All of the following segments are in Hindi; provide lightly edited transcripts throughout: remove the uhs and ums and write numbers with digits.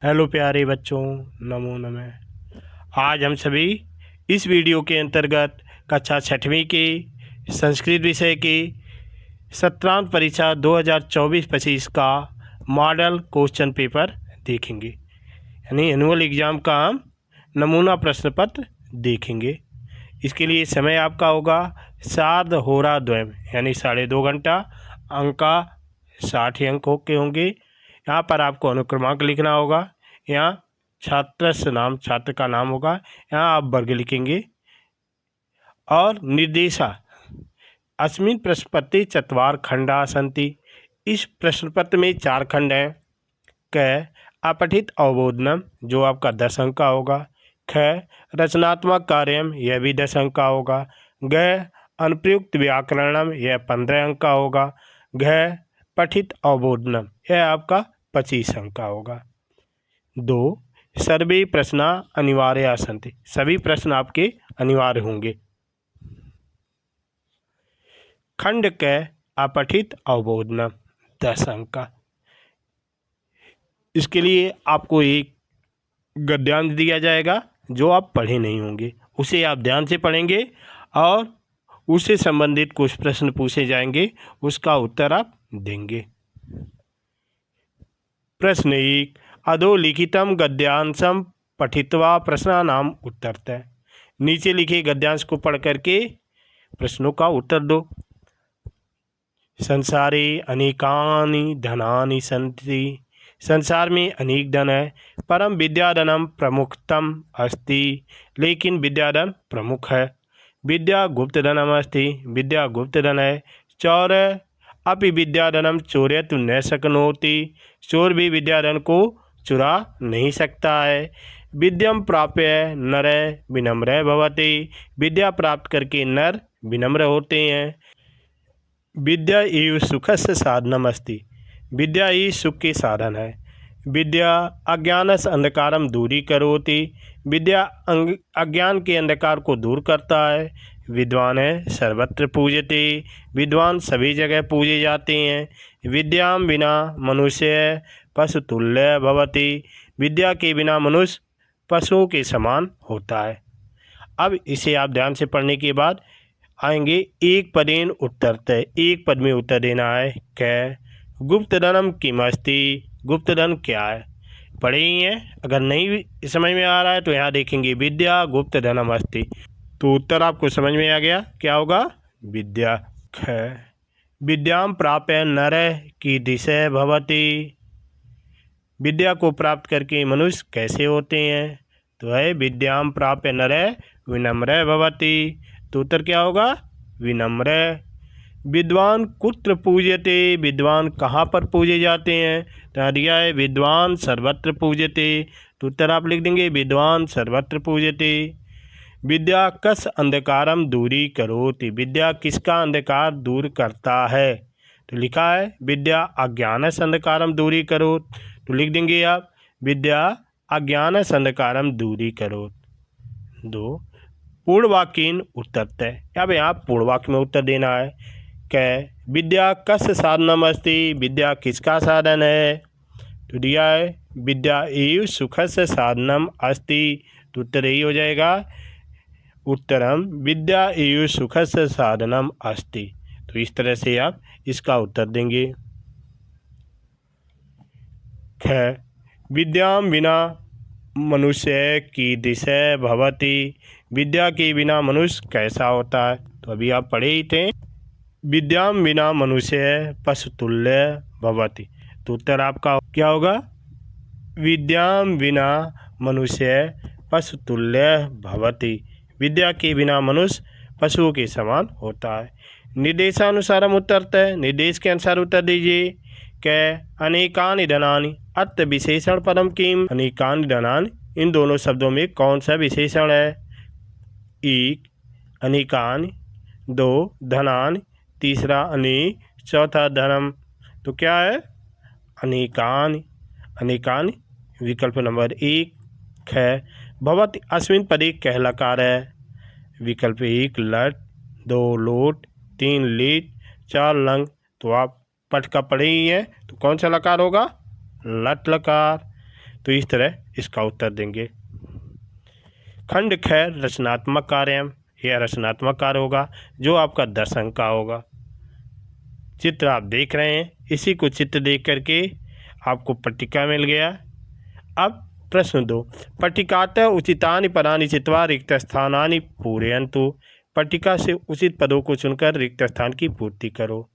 हेलो प्यारे बच्चों, नमो नमः। आज हम सभी इस वीडियो के अंतर्गत कक्षा छठवीं के संस्कृत विषय के सत्रांत परीक्षा 2024-25 का मॉडल क्वेश्चन पेपर देखेंगे, यानी एनुअल एग्ज़ाम का हम नमूना प्रश्न पत्र देखेंगे। इसके लिए समय आपका होगा सार्ध होरा द्वयम, यानी 2.5 घंटा। अंक 60 अंक के होंगे। यहाँ पर आपको अनुक्रमांक लिखना होगा। यहाँ छात्र का नाम होगा। यहाँ आप वर्ग लिखेंगे। और निर्देशा अस्मिन् प्रश्नपत्रे चत्वार खंडा सन्ति। इस प्रश्न पत्र में 4 खंड हैं। क अपठित अवबोधनम, जो आपका 10 अंक का होगा। ख रचनात्मक कार्यम, यह भी 10 अंक का होगा। ग अनुप्रयुक्त व्याकरणम, यह 15 अंक का होगा। घ पठित अवबोधनम, यह आपका 25 अंक का होगा। 2 सर्वे प्रश्न अनिवार्य सन्ति, सभी प्रश्न आपके अनिवार्य होंगे। खंड क अपठित अवबोधनम 10 अंक का। इसके लिए आपको एक गद्यांश दिया जाएगा जो आप पढ़े नहीं होंगे, उसे आप ध्यान से पढ़ेंगे और उससे संबंधित कुछ प्रश्न पूछे जाएंगे, उसका उत्तर आप देंगे। प्रश्न 1 अधोलिखितम गद्यांशम पठित्वा प्रश्नानाम उत्तरतः। नीचे लिखे गद्यांश को पढ़ करके प्रश्नों का उत्तर दो। संसारे अनेकानि धनानि सन्ति। संसार में अनेक धन है, परम विद्याधनम प्रमुखतम अस्ति, लेकिन विद्याधन प्रमुख है। विद्या गुप्त धनम अस्ति, विद्या गुप्त धन है। चौर अपि विद्याधनम चोरयतु न शक्नोति, चोर भी विद्याधन को चुरा नहीं सकता है। विद्यम प्राप्य नर विनम्र भवति, विद्या प्राप्त करके नर विनम्र होते हैं। विद्या एव सुखस्य साधनम अस्ति, विद्या ही सुख के साधन है। विद्या अज्ञानस अंधकारम दूरी करोति, विद्या अज्ञान के अंधकार को दूर करता है। विद्वान है सर्वत्र पूजते, विद्वान सभी जगह पूजे जाते हैं। विद्याम बिना मनुष्य पशुतुल्य भवति, विद्या के बिना मनुष्य पशुओं के समान होता है। अब इसे आप ध्यान से पढ़ने के बाद आएंगे एक पदेन उत्तरतः, एक पद में उत्तर देना है। क गुप्त धनम किमस्ति, गुप्त धन क्या है, पढ़े ही हैं। अगर नहीं समझ में आ रहा है तो यहाँ देखेंगे विद्या गुप्त धनम अस्ति, तो उत्तर आपको समझ में आ गया, क्या होगा विद्या। ख विद्याम प्राप्य नर की दिशा भवति, विद्या को प्राप्त करके मनुष्य कैसे होते हैं, तो है विद्याम प्राप्य नर विनम्र भवति, तो उत्तर क्या होगा विनम्र। विद्वान कुत्र पूज्यते, विद्वान कहाँ पर पूजे जाते हैं, तो दिया है विद्वान सर्वत्र पूज्यते, तो उत्तर आप लिख देंगे विद्वान सर्वत्र पूज्यते। विद्या कस अंधकारम दूरी करोति, विद्या किसका अंधकार दूर करता है, तो लिखा है विद्या अज्ञानस अंधकारम दूरी करो, तो लिख देंगे आप विद्या अज्ञानस अंधकारम दूरी करो। 2 पूर्ण वाक्यन उत्तरतः, अब यहाँ पूर्ण वाक्य में उत्तर देना है। क विद्या कस साधनम अस्ति, विद्या किसका साधन है, तो दिया है विद्या एव सुखस्य साधनम अस्ति, तो उत्तर यही हो जाएगा उत्तरम विद्या एव सुखस्य साधनम अस्ति। तो इस तरह से आप इसका उत्तर देंगे। ख विद्याम बिना मनुष्य की दिशा भवति, विद्या के बिना मनुष्य कैसा होता है, तो अभी आप पढ़े ही थे विद्याम बिना मनुष्य पशुतुल्य भवति, तो उत्तर आपका क्या होगा विद्याम बिना मनुष्य पशुतुल्य भवति, विद्या के बिना मनुष्य पशुओं के समान होता है। निर्देशानुसारम उत्तरतः, निर्देश के अनुसार उत्तर दीजिए। क अनेकानि धनानि, अर्थ विशेषण पदम किम, अनेकानि धनानि, इन दोनों शब्दों में कौन सा विशेषण है। 1 अनेकानि, 2 धनानि, तीसरा अनेक, चौथा धनम, तो क्या है अनेकानि। अनेकानि विकल्प नंबर 1। ख भवति अस्मिन् पदे कह लकार है, विकल्प 1 लट, 2 लोट, 3 लीट, 4 लंग, तो आप पठ का पढ़े ही हैं, तो कौन सा लकार होगा लट लकार। तो इस तरह इसका उत्तर देंगे। खंड ख रचनात्मक कार्य, यह रचनात्मक कार्य होगा जो आपका 10 अंक का होगा। चित्र आप देख रहे हैं, इसी को चित्र देख करके आपको पट्टिका मिल गया। अब प्रश्न 2, पट्टिकातः उचितानि पदानि चित्वा रिक्त स्थानानि पूरयन्तु। पट्टिका से उचित पदों को चुनकर रिक्त स्थान की पूर्ति करो।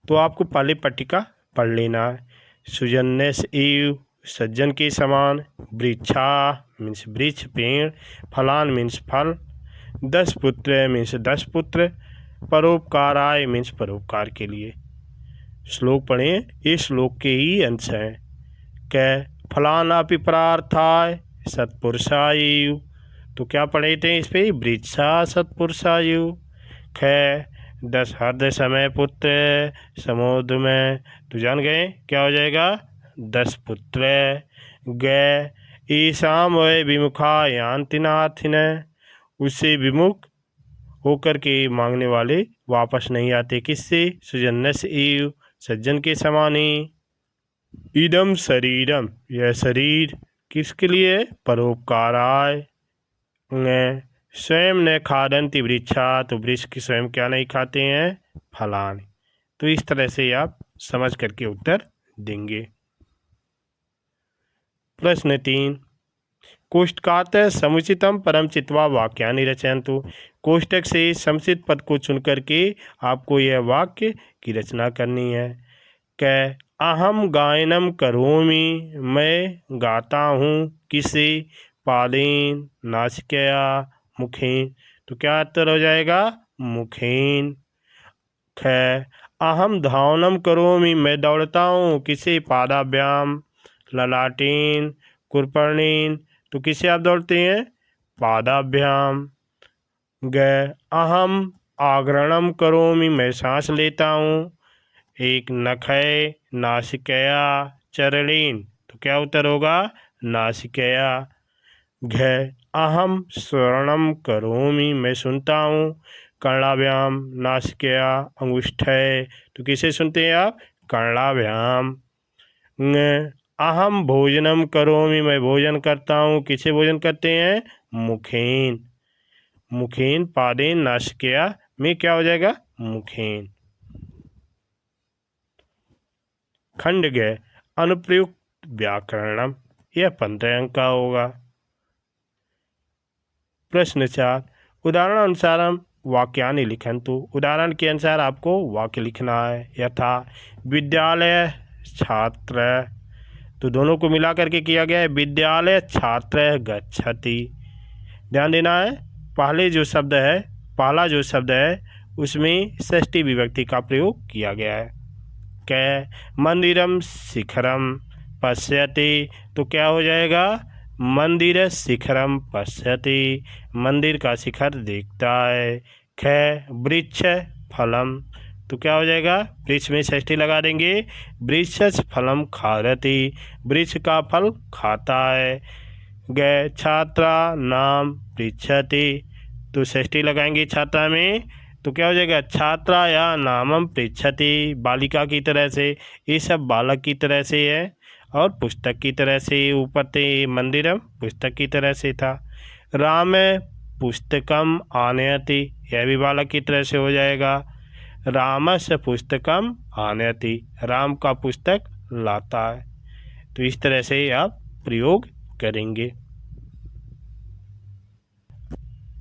तो आपको पहले पट्टिका पढ़ लेना है। सुजन्यस इव सज्जन के समान, वृक्षा मीन्स वृक्ष पेड़, फलान मीन्स फल, 10 पुत्र मीन्स 10 पुत्र, परोपकाराय मीन्स परोपकार के लिए। श्लोक पढ़ें, ये श्लोक के ही अंश हैं। क फलानापि परार्थाय सत्पुरुषायु, तो क्या पढ़े थे इस पे, वृक्षा सत्पुरुषायु। ख 10 हृदय समय पुत्र समुद्र में, तो जान गए क्या हो जाएगा, 10 पुत्र। ग ईशाम वै विमुखा यान्ति नार्थिन, उससे विमुख होकर के मांगने वाले वापस नहीं आते। किससे, सुजन्यस इव सज्जन के समानी। इदम शरीरम, यह शरीर किसके लिए, परोपकाराय। स्वयं न खादन्ति वृक्षा, तो वृक्ष की स्वयं क्या नहीं खाते हैं, फलान। तो इस तरह से आप समझ करके उत्तर देंगे। प्रश्न 3, कोष्टकातः समुचितम परम चित्वा वाक्यानि रचयन्तु। कोष्टक से समुचित पद को चुन करके आपको यह वाक्य की रचना करनी है। क अहम गायनम करोमि, मैं गाता हूँ, किसे, पादेन नासिकया मुखेन, तो क्या उत्तर हो जाएगा, मुखेन। ख अहम धावनम करोमि, मैं दौड़ता हूँ, किसे, पादाभ्याम ललाटेन कुरपर्णेन, तो किसे आप दौड़ते हैं, पादाभ्याम। ग अहम आग्रणम करोमि, मैं सांस लेता हूँ, एक नखय नासिकया चरणेन, तो क्या उत्तर होगा, नासिकया। घ अहम श्रवणम करोमि, मैं सुनता हूँ, कर्णाभ्याम नासिकया अंगुष्ठय, तो किसे सुनते हैं आप, कर्णाभ्याम। ङ अहम भोजनम करोमि, मैं भोजन करता हूँ, किसे भोजन करते हैं, मुखेन। मुखेन पादेन नासिकया में क्या हो जाएगा, मुखेन। खंड ग अनुप्रयुक्त व्याकरणम, यह 15 अंक का होगा। प्रश्न 4, उदाहरण अनुसार वाक्यानि लिखन्तु। उदाहरण के अनुसार आपको वाक्य लिखना है। यथा विद्यालय छात्र, तो दोनों को मिला करके किया गया है, विद्यालय छात्र गच्छति। ध्यान देना है, पहला जो शब्द है उसमें षष्ठी विभक्ति का प्रयोग किया गया है। क मंदिरम शिखरम पश्यति, तो क्या हो जाएगा, मंदिर शिखरम पश्यति, मंदिर का शिखर देखता है। ख वृक्ष फलम, तो क्या हो जाएगा, वृक्ष में षष्ठी लगा देंगे, वृक्ष फलम खादति, वृक्ष का फल खाता है। ग छात्रा नाम पृच्छति, तो षष्ठी लगाएंगे छात्रा में, तो क्या हो जाएगा, छात्रा या नामम पृच्छति, बालिका की तरह से, ये सब बालक की तरह से है और पुस्तक की तरह से, ऊपर थे मंदिरम पुस्तक की तरह से था। राम पुस्तकम आनयति, यह भी बालक की तरह से हो जाएगा, रामस पुस्तकम आनयति, राम का पुस्तक लाता है। तो इस तरह से आप प्रयोग करेंगे।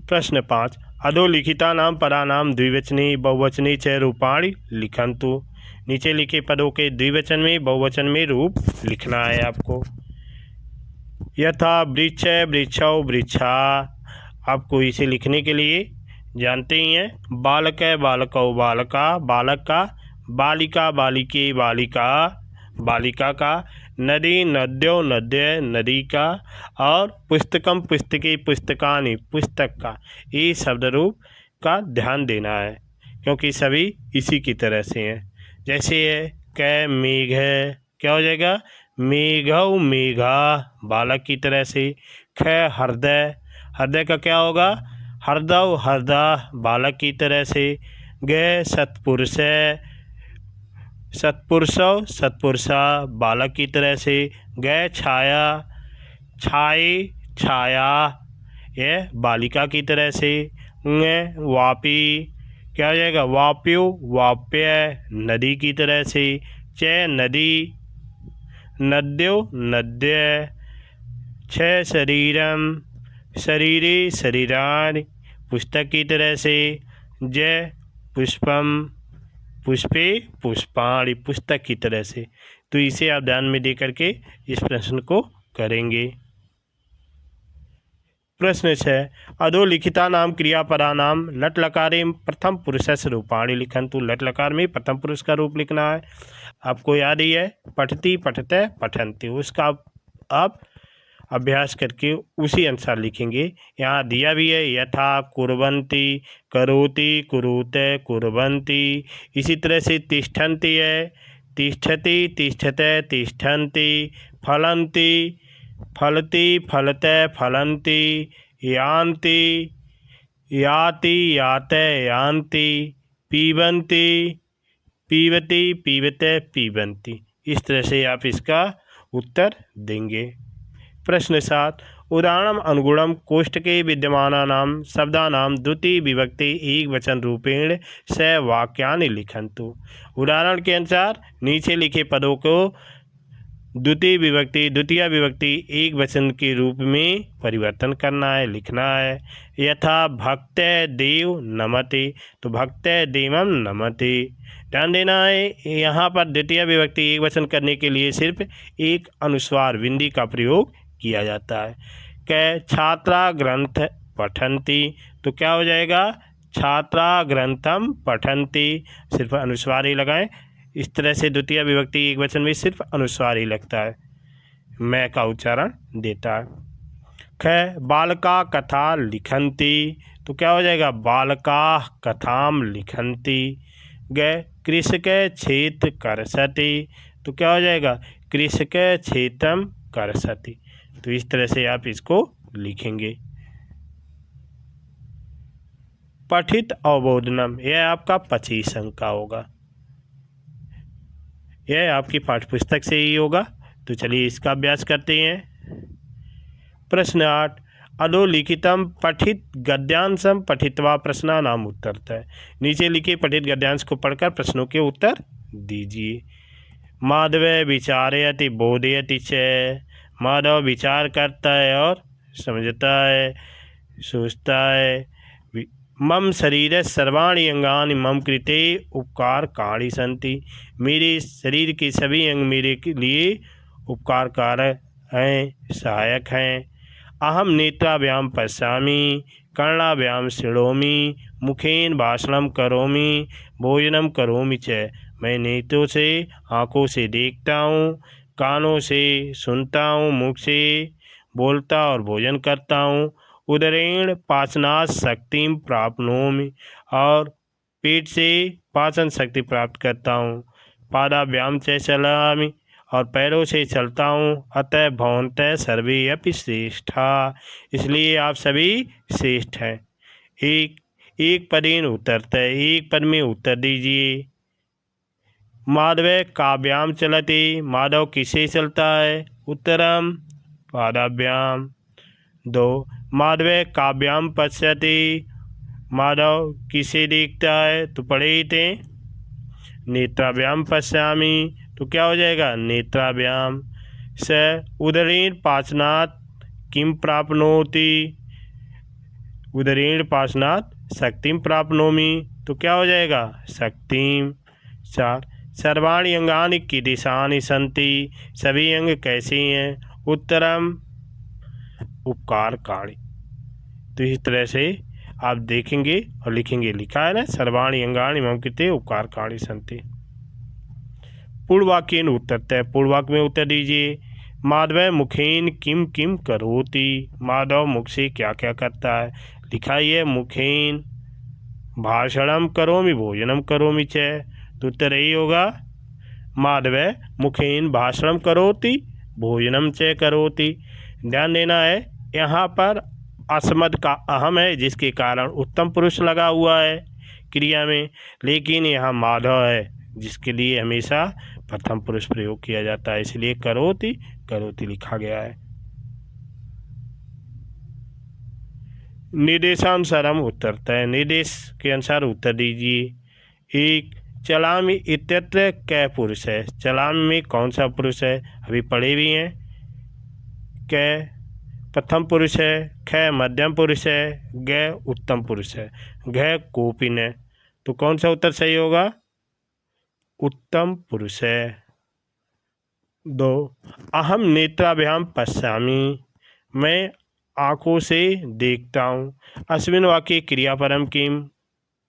प्रश्न 5, अधोलिखितानां पदानां द्विवचनी बहुवचनी च रूपाणि लिखन्तु। नीचे लिखे पदों के द्विवचन में बहुवचन में रूप लिखना है आपको। यथा वृक्ष वृक्षौ वृक्षा, आपको इसे लिखने के लिए जानते ही हैं, बालक बालकौ बालका, बालक का, बालिका बालिके बालिका, बालिका का, नदी नद्यो नद्य नदी का, और पुस्तकम पुस्तके पुस्तकानि पुस्तक का। ये शब्द रूप का ध्यान देना है क्योंकि सभी इसी की तरह से हैं। जैसे है क मेघ है, क्या हो जाएगा, मेघौ मेघा, बालक की तरह से। ख हृदय, हृदय का क्या होगा, हृदौ हृदा, बालक की तरह से। ग सत्पुरुष, सत्पुरुषौ सत्पुरुषा, बालक की तरह से। ग छाया, छाए छाया, यह बालिका की तरह से। वापी, क्या हो जाएगा? वाप्यो वाप्य, नदी की तरह से। नदी, नद्यो नद्य। शरीरम, शरीरे शरीराणि, पुस्तक की तरह से। पुष्पम, पुष्पे पुष्पाणि, पुस्तक की तरह से। तो इसे आप ध्यान में दे करके इस प्रश्न को करेंगे। प्रश्न 6, अधोलिखिता नाम क्रियापदा नाम लट लकारे प्रथम पुरुषस्य रूपाणि लिखन्तु। लट लकार में प्रथम पुरुष का रूप लिखना है। आपको याद ही है, पठती पठते पठन्ति, उसका आप अभ्यास करके उसी अनुसार लिखेंगे। यहाँ दिया भी है, यथा कुर्वन्ति, करोति कुरुते कुर्वन्ति। इसी तरह से तिष्ठन्ति है, तिष्ठति तिष्ठते तिष्ठन्ति। फलन्ति, फलति फलते फलन्ति। यान्ति, याति याते यान्ति। पीबन्ति, पीबति पीबते पीबन्ति। इस तरह से आप इसका उत्तर देंगे। प्रश्न 7, उदाहरणम अनुगुणम कोष्टके विद्यमानानां शब्दानां द्वितीय विभक्ति एक वचन रूपेण स वाक्यानि लिखन्तु। उदाहरण के अनुसार नीचे लिखे पदों को द्वितीय विभक्ति एक वचन के रूप में परिवर्तन करना है, लिखना है। यथा भक्त देव नमते, तो भक्त देवम नमते। ध्यान देना है, यहाँ पर द्वितीय विभक्ति एक वचन करने के लिए सिर्फ एक अनुस्वार बिंदी का प्रयोग किया जाता है। छात्रा ग्रंथ पठन्ति, तो क्या हो जाएगा? छात्रा ग्रंथम पठन्ति, सिर्फ अनुस्वार ही लगाएं। इस तरह से द्वितीय विभक्ति एक वचन में सिर्फ अनुस्वार ही लगता है, मैं का उच्चारण देता है। बालका कथा लिखन्ति, तो क्या हो जाएगा? बालका कथाम लिखन्ति। कृषक क्षेत्र करसति, तो क्या हो जाएगा? कृषक क्षेत्रम करसति। तो इस तरह से आप इसको लिखेंगे। पठित अवबोधनम, यह आपका 25 अंक का होगा, यह आपकी पाठ्यपुस्तक से ही होगा। तो चलिए इसका अभ्यास करते हैं। प्रश्न 8, अधोलिखितम पठित गद्यांशम पठित्वा प्रश्नानाम उत्तरतः। नीचे लिखे पठित गद्यांश को पढ़कर प्रश्नों के उत्तर दीजिए। माधव विचारयति बोधयति च, माधव विचार करता है और समझता है, सोचता है। मम शरीर सर्वाणि अंगानि मम कृते उपकारकाणि सन्ति, मेरे शरीर के सभी अंग मेरे के लिए उपकारकारक हैं, सहायक हैं। अहम नेत्राभ्याम पश्यामि, कर्णाभ्याम शृणोमि, मुखेन भाषणम करोमि, भोजनम करोमि च। मैं नेत्रों से, आँखों से देखता हूँ, कानों से सुनता हूँ, मुख से बोलता और भोजन करता हूँ। उदरेण पाचनात् शक्तिं प्राप्नोमि, और पेट से पाचन शक्ति प्राप्त करता हूँ। पादाभ्याम च चलामि, और पैरों से चलता हूँ। अतः भवन्तः सर्वे अपि श्रेष्ठा, इसलिए आप सभी श्रेष्ठ हैं। एक पदेन उत्तरतः, एक पद में उत्तर दीजिए। माधव काभ्याम चलति, माधव किसे चलता है? उत्तरम पादाभ्याम। 2, माधव काव्याम पश्यति, माधव किसे देखता है? तो पढ़े ही थे, नेत्राभ्याम पश्यामि, तो क्या हो जाएगा? नेत्राभ्याम। स उदरेण पाचनात् किम प्राप्नोति, उदरेण पाचनात् शक्तिम प्राप्नोमि, तो क्या हो जाएगा? शक्तिम। 4, सर्वाणि अंगानि कीदृशानि सन्ति, सभी अंग कैसे हैं? उत्तरम उपकारकाणि। तो इस तरह से आप देखेंगे और लिखेंगे, लिखा है ना, सर्वाणि अंगानि मम कृते उपकारकाणि सन्ति। पूर्ववाक्येन उत्तरतः, पूर्ववाक्य में उत्तर दीजिए। माधव मुखेन किम किम करोति, माधव मुख से क्या क्या करता है? लिखा है मुखेन भाषणम करोमि भोजनम करोमि च। तो उत्तर यही होगा, माधव मुखेन भाषणम करोति भोजनम च करोति। ध्यान देना है, यहाँ पर असमद का अहम है, जिसके कारण उत्तम पुरुष लगा हुआ है क्रिया में, लेकिन यहाँ माधव है, जिसके लिए हमेशा प्रथम पुरुष प्रयोग किया जाता है, इसलिए करोति करोति लिखा गया है। निर्देशानुसारम उत्तरतः, निर्देश के अनुसार उत्तर दीजिए। एक, चलामि इत्यत्र कै पुरुष है? चलामि में कौन सा पुरुष है? अभी पढ़े भी हैं। कै प्रथम पुरुष है, ख मध्यम पुरुष है, ग उत्तम पुरुष है, घ कोपिन है। तो कौन सा उत्तर सही होगा? उत्तम पुरुष है। दो, अहम नेत्राभ्याम पश्यामि, मैं आँखों से देखता हूँ। अस्मिन वाक्य क्रियापरम किम,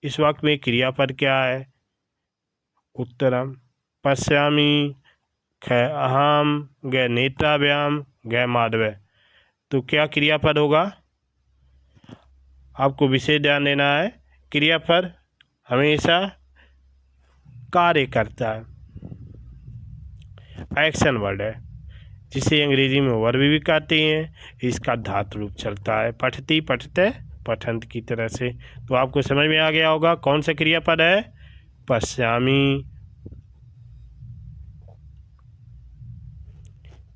इस वाक्य में क्रियापद क्या है? उत्तरम पश्यामि, ख अहम, ग नेत्राभ्याम, ग माधव। तो क्या क्रियापद होगा? आपको विशेष ध्यान देना है। क्रियापद हमेशा कार्य करता है, एक्शन वर्ड है, जिसे अंग्रेजी में वर्ब भी कहते हैं। इसका धातु रूप चलता है, पठती पठते पठंत की तरह से। तो आपको समझ में आ गया होगा कौन सा क्रियापद है? पश्यामि।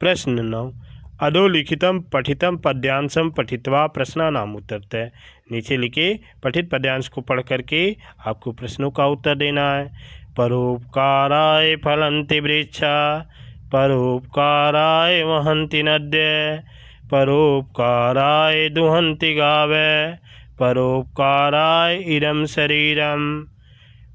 प्रश्न 9, अधोलिखितम पठितम पद्यांशम पठित्वा प्रश्नानाम उत्तरतः। नीचे लिखे पठित पद्यांश को पढ़ करके आपको प्रश्नों का उत्तर देना है। परोपकाराय फलन्ति वृक्षा, परोपकाराय वहन्ति नद्यः, परोपकाराय दुहन्ति गावः, परोपकाराय इदं शरीरम।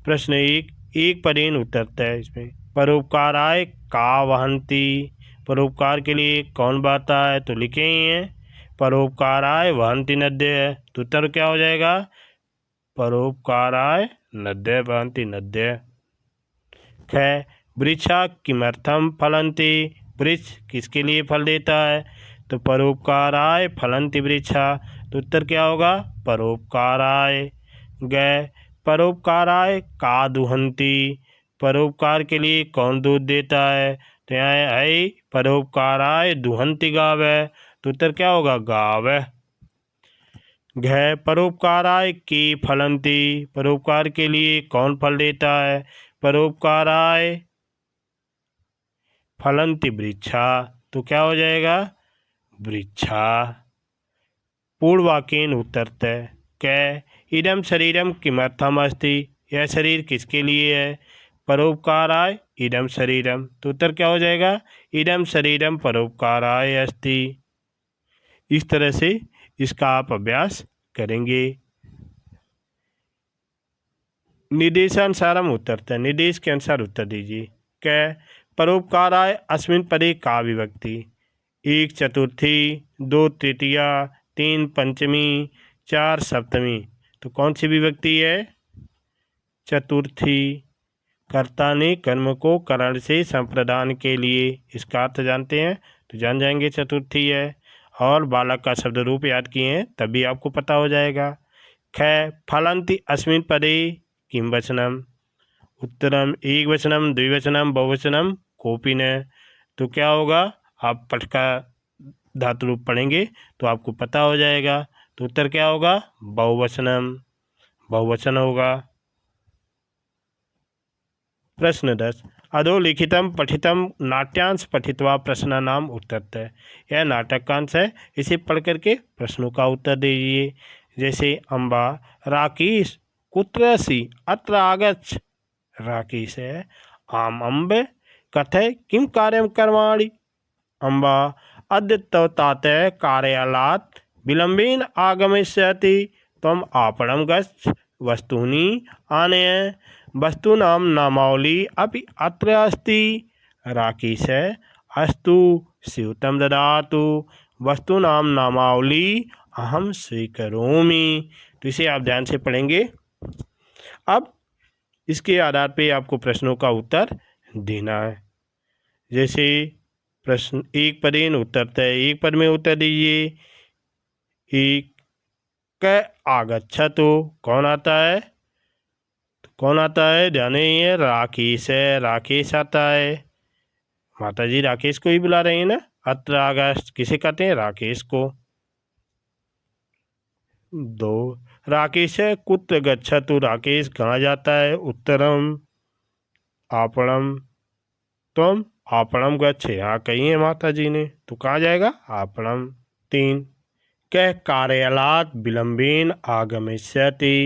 प्रश्न एक पदेन उत्तरतः। इसमें परोपकाराय का वहन्ति, परोपकार के लिए कौन बहता है? तो लिखे ही हैं परोपकाराय वहन्ति नद्यः। तो उत्तर क्या हो जाएगा? परोपकाराय नद्यः वहन्ति नद्यः। ख, वृक्षा किमर्थम फलन्ति, वृक्ष किसके लिए फल देता है? तो परोपकाराय फलन्ति वृक्षा। तो उत्तर क्या होगा? परोपकाराय। ग, परोपकाराय का दुहन्ति, परोपकार के लिए कौन दूध देता है? तो यहाँ है परोपकाराय दुहन्ति गावः। तो उत्तर क्या होगा? गावः। घ, परोपकाराय के फलन्ति, परोपकार के लिए कौन फल देता है? परोपकाराय फलन्ति वृक्षा। तो क्या हो जाएगा? वृक्षा। पूर्ववाक्येन उत्तरतः। क, इदं शरीरम किमर्थम अस्ति, यह शरीर किसके लिए है? परोपकाराय इदं शरीरम। तो उत्तर क्या हो जाएगा? इदं शरीरम परोपकाराय अस्ति। इस तरह से इसका आप अभ्यास करेंगे। निर्देशानुसारम उत्तरतः, निर्देश के अनुसार उत्तर दीजिए। क, परोपकाराय अस्मिन् पदे का विभक्ति? 1 चतुर्थी, 2 तृतीया, 3 पंचमी, 4 सप्तमी। तो कौन सी विभक्ति है? चतुर्थी। कर्ता ने कर्म को करण से संप्रदान के लिए, इसका अर्थ जानते हैं तो जान जाएंगे चतुर्थी है। और बालक का शब्द रूप याद किए हैं तभी आपको पता हो जाएगा। ख, फलन्ति अस्मिन् पदे किम वचनम, उत्तरम एक वचनम, द्विवचनम, बहुवचनम, कोपिन। तो क्या होगा? आप पठ का धातु रूप पढ़ेंगे तो आपको पता हो जाएगा। तो उत्तर क्या होगा? बहुवचनम, बहुवचन होगा। प्रश्न 10, अधोलिखितम पठितम नाट्यांश पठित्वा प्रश्नानाम उत्तरतः। यह नाटक का अंश है, इसे पढ़ करके प्रश्नों का उत्तर दीजिए। जैसे अम्बा, राकेश कुत्र असि अत्र आगच्छ। राकेश है आम अम्ब कथय किं कार्यं कर्माणि। अम्बा, अद्य तव तातः कार्यालयात् विलम्बेन आगमिष्यति, त्वम् आपणं गच्छ वस्तूनि आनय, वस्तूनां नामावली अपि अत्र अस्ति। राकेश, अस्तु स्यूतं ददातु, वस्तूनां नामावली अहम स्वीकरोमि। तो इसे आप ध्यान से पढ़ेंगे। अब इसके आधार पे आपको प्रश्नों का उत्तर देना है। जैसे प्रश्न एक पदेन उत्तरतः, एक पद में उत्तर दीजिए। एक, क आगच्छतु, कौन आता है? कौन आता है? ध्यान है, राकेश है, राकेश आता है। माता जी राकेश को ही बुला रही है ना। अत्र आगच्छ किसे कहते हैं? राकेश को। 2, राकेश है कुत्र गच्छतु, राकेश कहाँ जाता है? उत्तरम आपणम, त्वम आपणम गच्छ, यहाँ कही है माता जी ने तो कहाँ जाएगा? आपणम। 3, कः कार्यालयात् विलम्बेन आगमिष्यति।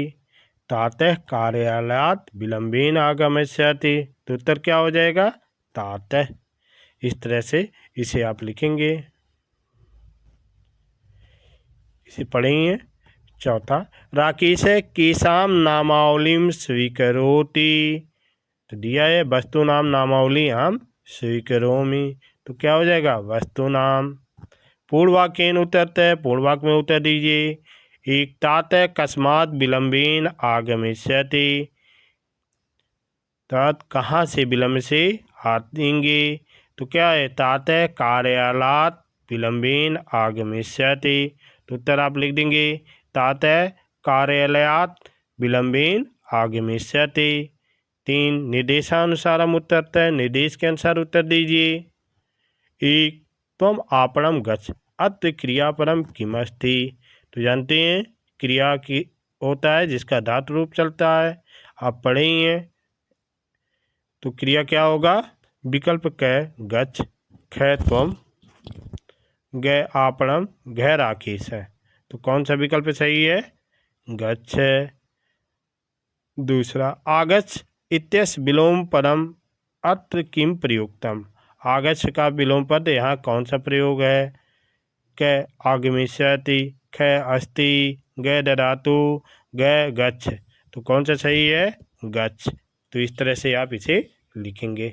तातः कार्यालयात् विलम्बेन आगमिष्यति। तो उत्तर क्या हो जाएगा? तातः। इस तरह से इसे आप लिखेंगे। इसे पढ़ेंगे। चौथा, राकेश केसाम नामावलीम स्वीकरोति। तो दिया है वस्तु नाम नामावली हम स्वीकरोमि। तो क्या हो जाएगा? वस्तु नाम। पूर्ण वाक्येन उत्तरतः, पूर्ण वाक्य में उत्तर दीजिए। एक, तात कस्मात् विलम्बेन आगमिष्यति। तात कहाँ से विलम्ब से आएंगे? तो क्या है? तात कार्यालयात् विलम्बेन आगमिष्यति। तो उत्तर आप लिख देंगे तात कार्यालयात् विलम्बेन आगमिष्यति। 3, निर्देशानुसारम उत्तरतः, निर्देश के अनुसार उत्तर दीजिए। 1, त्वम आपणम गच्छ। अत्र क्रियापरम किमस्ति। तो जानते हैं क्रिया की होता है जिसका धातु रूप चलता है। आप पढ़ेंगे तो क्रिया क्या होगा? विकल्प क गच्छ, ख त्वम, ग आपणम, घ राकेश है। तो कौन सा विकल्प सही है? गच्छ। दूसरा, आगच्छ इत्यस्य विलोम पदम अत्र किम प्रयुक्तम। आगच्छ का विलोम पद यहाँ कौन सा प्रयोग है? क आगमिष्यति, ख अस्ति, ग ददातु, ग गच्छ। तो कौन सा सही है? गच्छ। तो इस तरह से आप इसे लिखेंगे।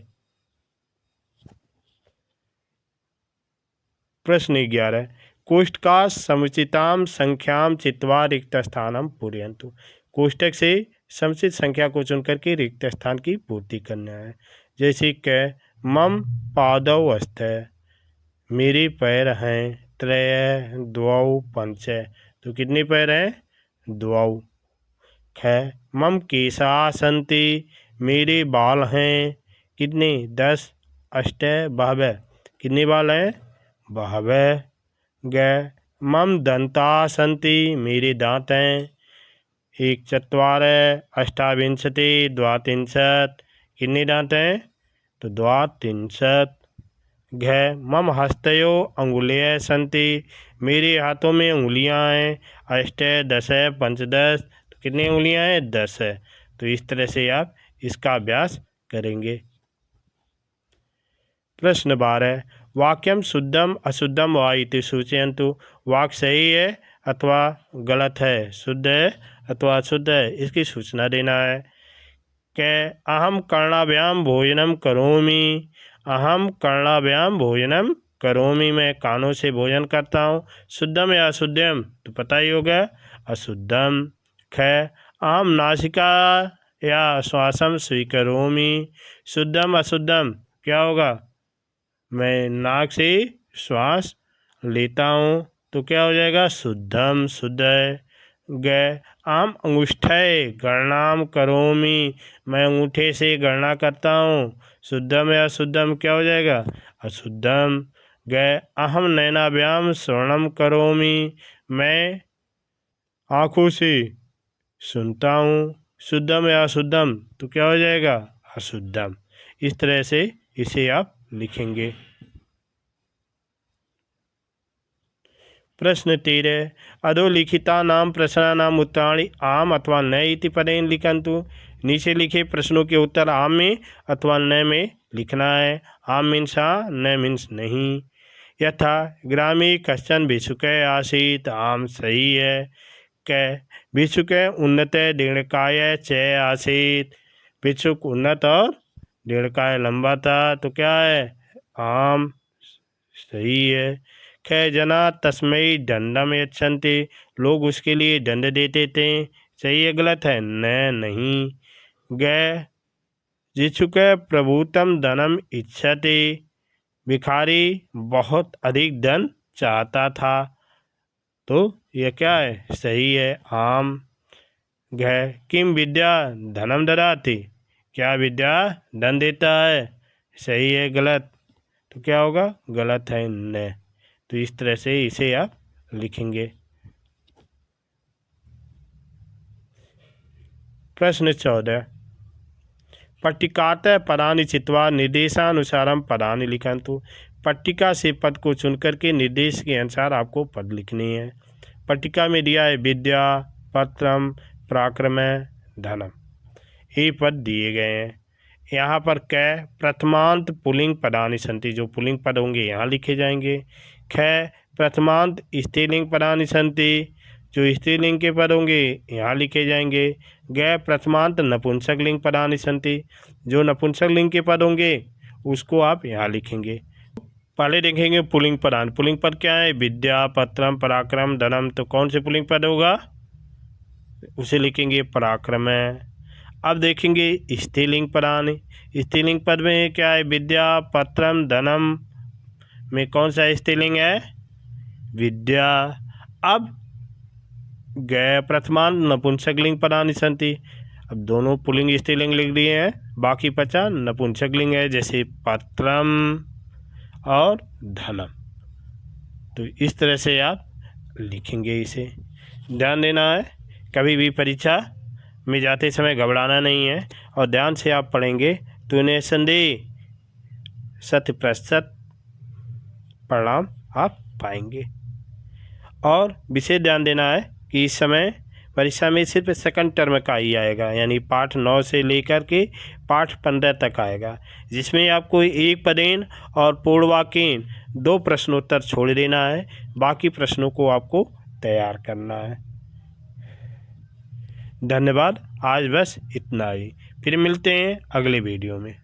प्रश्न 11, कोष्ठका समुचिताम संख्याम चित्वा रिक्त स्थानम पूरयन्तु। कोष्ठक से समुचित संख्या को चुनकर के रिक्त स्थान की पूर्ति करना है। जैसे क मम पादौ अस्थ, मेरे पैर हैं। त्रय द्वौ पंच, तो कितने पैर हैं? द्वौ। ख मम केशा सन्ति, मेरे बाल हैं। कितने? 10। अष्ट बहवः, कितने बाल हैं? बहवः। ग मम दंता सन्ति, मेरे दांत हैं। 1 चत्वार अष्टाविंशति द्वात्रिंशत्, कितने दांत हैं? तो द्वात्रिंशत्। घ मम हस्तयो अंगुल्य सन्ति, मेरे हाथों में उंगलियां हैं। अष्ट दश पंचदश, तो कितनी उंगलियां हैं? 10 है। तो इस तरह से आप इसका अभ्यास करेंगे। प्रश्न 12, वाक्यम शुद्धम अशुद्धम वा इति सूचयन्तु। वाक्य सही है अथवा गलत है, शुद्ध है अथवा अशुद्ध है, इसकी सूचना देना है। क अहम कर्णाभ्याम भोजनम करोमि। अहम कर्णाभ्याम भोजनम करोमि, मैं कानों से भोजन करता हूँ। शुद्धम या अशुद्धम? तो पता ही होगा अशुद्धम। ख अहम नासिका या श्वासम स्वीकरोमि। शुद्धम अशुद्धम क्या होगा? मैं नाक से श्वास लेता हूँ, तो क्या हो जाएगा? शुद्धम, शुद्ध है। ग आम अंगुष्ठय गणनाम करोमि, मैं अंगूठे से गणना करता हूँ। शुद्धम या अशुद्धम क्या हो जाएगा? अशुद्धम। ग अहम नैनाभ्याम श्रवणम करोमि, मैं आँखों से सुनता हूँ। शुद्धम या अशुद्धम? तो क्या हो जाएगा? अशुद्धम। इस तरह से इसे आप लिखेंगे। प्रश्न 13, अधोलिखिता नाम प्रश्नानाम उत्तराणि आम अथवा न इति पदेन लिखन्तु। नीचे लिखे प्रश्नों के उत्तर आम में अथवा न में लिखना है। आम मीन्स हाँ, न मीन्स नहीं। यथा ग्रामे कश्चन भिक्षुकः आसीत्, आम सही है। क भिक्षुकः उन्नत दीर्घकाय च आसीत्, भिक्षुक उन्नत और दीर्घकाय लंबा था, तो क्या है? आम सही है। ख जना तस्मय दंडम यच्छन्ति, लोग उसके लिए दंड देते थे, सही है गलत है? नहीं। ग जिच्छुक प्रभुतम धनम इच्छति, भिखारी बहुत अधिक धन चाहता था, तो यह क्या है? सही है, आम। घ किम विद्या धनम ददाति, क्या विद्या धन देता है? सही है गलत? तो क्या होगा? गलत है, न। तो इस तरह से इसे आप लिखेंगे। प्रश्न 14, पट्टिकातः पदानि चित्वा निर्देशानुसारम पदानि लिखन्तु। पट्टिका से पद को चुनकर के निर्देश के अनुसार आपको पद लिखनी है। पट्टिका में दिया है विद्या, पत्रम, पराक्रम, धनम, ये पद दिए गए हैं। यहाँ पर क प्रथमांत पुल्लिंग पदानि सन्ति, जो पुल्लिंग पद होंगे यहाँ लिखे जाएंगे। ख प्रथमांत स्त्रीलिंग पदानि सन्ति, जो स्त्रीलिंग के पद होंगे यहाँ लिखे जाएंगे। ग प्रथमांत नपुंसक लिंग पदानि सन्ति, जो नपुंसक लिंग के पद होंगे उसको आप यहाँ लिखेंगे। पहले देखेंगे पुल्लिंग पदान। पुल्लिंग पद क्या है? विद्या, पत्रम, पराक्रम, धनम। तो कौन से पुल्लिंग पद होगा? उसे लिखेंगे पराक्रम। अब देखेंगे स्त्रीलिंग पदान। स्त्रीलिंग पद में क्या है? विद्या, पत्रम, धनम में कौन सा स्त्रीलिंग है? विद्या। अब गए प्रथमान नपुंसक लिंग पदानि सन्ति। अब दोनों पुल्लिंग स्त्रीलिंग लिख दिए हैं, बाकी बचा नपुंसक लिंग है, जैसे पत्रम और धनम। तो इस तरह से आप लिखेंगे। इसे ध्यान देना है, कभी भी परीक्षा में जाते समय घबराना नहीं है और ध्यान से आप पढ़ेंगे तो निसंदेह 100% परिणाम आप पाएंगे। और विशेष ध्यान देना है कि इस समय परीक्षा में सिर्फ सेकंड टर्म का ही आएगा, यानी पाठ 9 से लेकर के पाठ 15 तक आएगा, जिसमें आपको एक पदेन और पूर्णवाक्यन 2 प्रश्नोत्तर छोड़ देना है। बाकी प्रश्नों को आपको तैयार करना है। धन्यवाद। आज बस इतना ही, फिर मिलते हैं अगले वीडियो में।